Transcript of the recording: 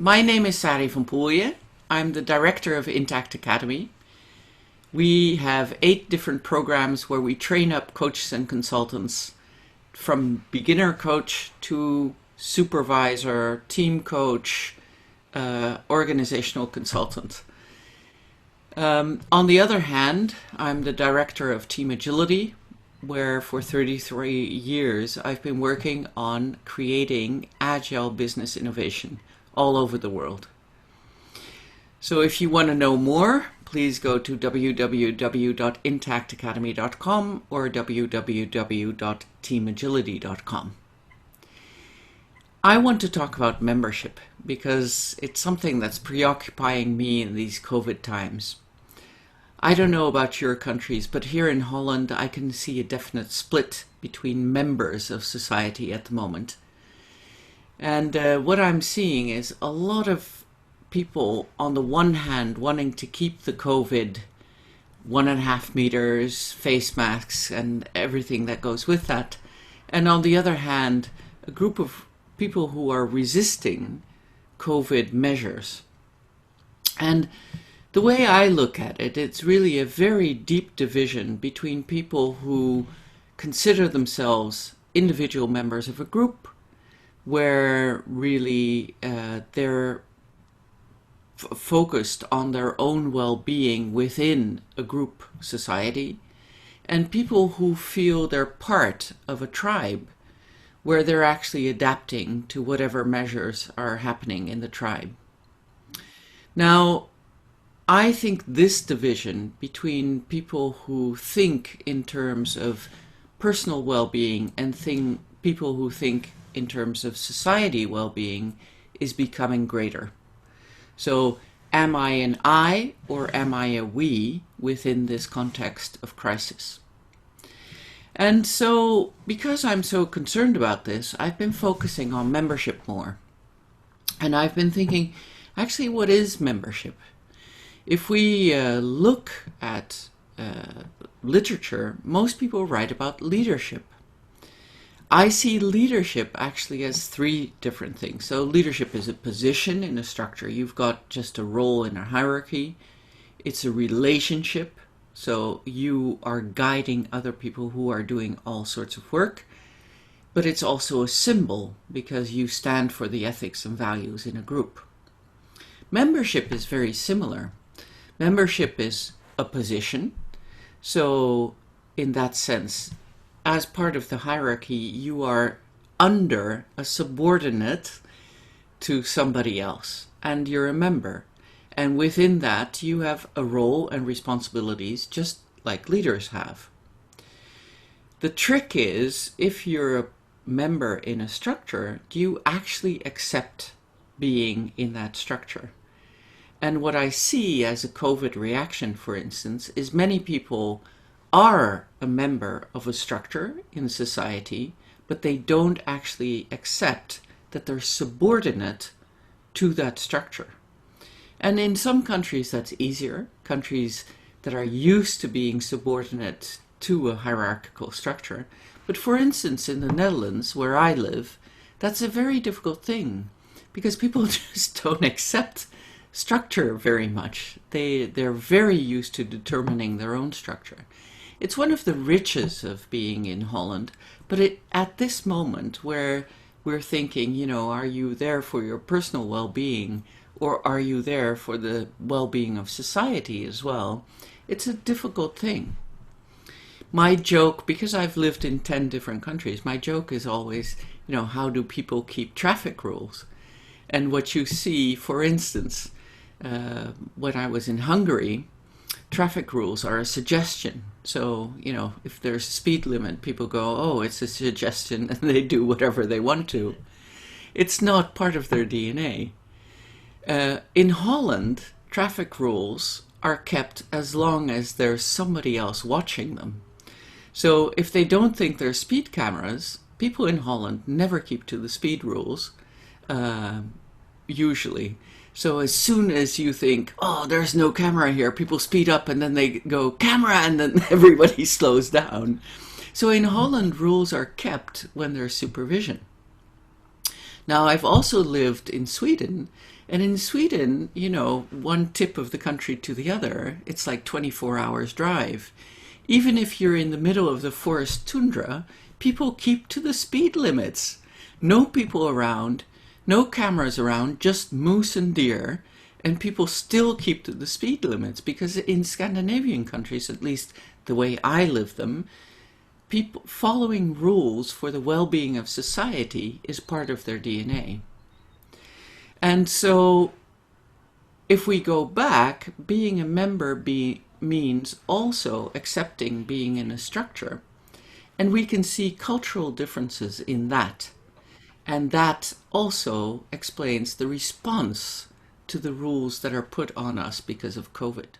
My name is Sari van Poelje. I'm the director of Intact Academy. We have 8 different programs where we train up coaches and consultants from beginner coach to supervisor, team coach, organizational consultant. On the other hand, I'm the director of Team Agility, where for 33 years I've been working on creating agile business innovation all over the world. So if you want to know more, please go to www.intactacademy.com or www.teamagility.com. I want to talk about membership because it's something that's preoccupying me in these COVID times. I don't know about your countries, but here in Holland I can see a definite split between members of society at the moment. And what I'm seeing is a lot of people on the one hand wanting to keep the COVID 1.5 meters, face masks and everything that goes with that. And on the other hand, a group of people who are resisting COVID measures. And the way I look at it, it's really a very deep division between people who consider themselves individual members of a group, where really they're focused on their own well-being within a group society, and people who feel they're part of a tribe, where they're actually adapting to whatever measures are happening in the tribe. Now, I think this division between people who think in terms of personal well-being and people who think in terms of society well-being is becoming greater. So am I an I or am I a we within this context of crisis? And so because I'm so concerned about this, I've been focusing on membership more. And I've been thinking, actually, what is membership? If we look at literature, most people write about leadership. I see leadership actually as 3 different things. So leadership is a position in a structure. You've got just a role in a hierarchy. It's a relationship. So you are guiding other people who are doing all sorts of work. But it's also a symbol because you stand for the ethics and values in a group. Membership is very similar. Membership is a position. So in that sense, as part of the hierarchy, you are under a subordinate to somebody else, and you're a member. And within that, you have a role and responsibilities just like leaders have. The trick is, if you're a member in a structure, do you actually accept being in that structure? And what I see as a COVID reaction, for instance, is many people are a member of a structure in society, but they don't actually accept that they're subordinate to that structure. And in some countries that's easier, countries that are used to being subordinate to a hierarchical structure. But for instance, in the Netherlands, where I live, that's a very difficult thing because people just don't accept structure very much. They're very used to determining their own structure. It's one of the riches of being in Holland, but at this moment where we're thinking, are you there for your personal well-being or are you there for the well-being of society as well? It's a difficult thing. My joke, because I've lived in 10 different countries, my joke is always, how do people keep traffic rules? And what you see, for instance, when I was in Hungary, traffic rules are a suggestion. So, if there's a speed limit, people go, oh, it's a suggestion, and they do whatever they want to. It's not part of their DNA. In Holland, traffic rules are kept as long as there's somebody else watching them. So if they don't think there's speed cameras, people in Holland never keep to the speed rules, usually. So as soon as you think, oh, there's no camera here, people speed up and then they go, camera, and then everybody slows down. So in Holland, rules are kept when there's supervision. Now, I've also lived in Sweden, and in Sweden, you know, one tip of the country to the other, it's like 24 hours drive. Even if you're in the middle of the forest tundra, people keep to the speed limits. No people around, no cameras around, just moose and deer, and people still keep to the speed limits because in Scandinavian countries, at least the way I live them, people following rules for the well-being of society is part of their DNA. And so if we go back, being a member means also accepting being in a structure. And we can see cultural differences in that. And that also explains the response to the rules that are put on us because of COVID.